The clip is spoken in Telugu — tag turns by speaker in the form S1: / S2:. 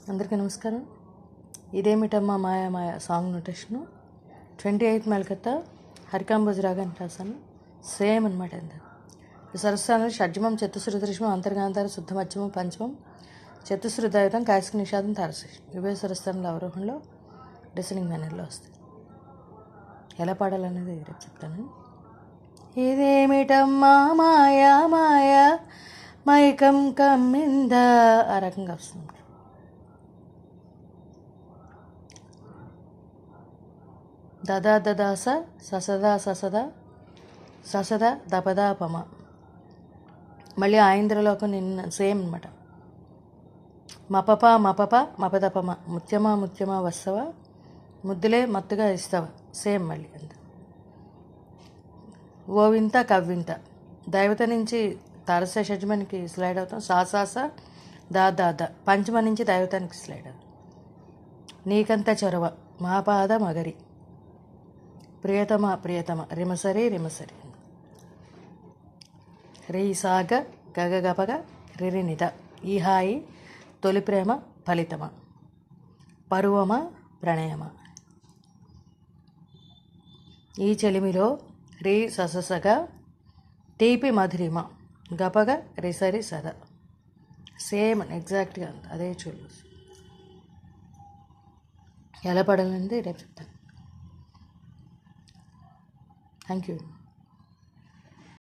S1: అందరికీ నమస్కారం. ఇదేమిటమ్మా మాయా మాయా సాంగ్ నోటేషను 28 మెలకత్తా హరికాంబోజి రాగాన్ని రాశాను. సేమ్ అనమాట. ఎంత సరస్సాను షడ్జమం చతుశ్రుదృష్మం అంతర్గాంధార శుద్ధ మధ్యమం పంచమం చతుశ్రుదైతం కాయసిక నిషాదం తారశేషం ఇవే స్వరస్థానంలో అవరోహంలో డిసెండింగ్ మేనర్లో వస్తాయి. ఎలా పాడాలనేది రేపు చెప్తాను. ఇదేమిటమ్మా మాయా మాయా మైకం కమ్మిందా ఆ రకంగా వస్తుంది. దదా దదాస ససదా ససద ససద దపదాపమ. మళ్ళీ ఆయింద్రలోకం నిన్న సేమ్ అనమాట. మపప మపప మపదపమ ముత్యమా ముత్యమా వస్తవ ముద్దులే మత్తుగా ఇస్తావ సేమ్ మళ్ళీ అంత. ఓవింత కవ్వింత దైవత నుంచి తారస షడ్జమానికి స్లైడ్ అవుతాం. సాసాస దా దా పంచమ నుంచి దైవతానికి స్లైడ్ అవుతాం. నీకంత చొరవ మాపాద మగరి ప్రియతమ ప్రియతమ రిమసరి రిమసరి రీ సాగ గగగపగ రిరినిద ఈ హాయి తొలి ప్రేమ ఫలితమ పరువమ ప్రణయమ ఈ చెలిమిలో రీ సససగా తీపి మధురిమ గపగ రిసరి సద సేమ్ ఎగ్జాక్ట్గా అదే చూడు. ఎలా పడాలంటే రేపు చెప్తాను. Thank you.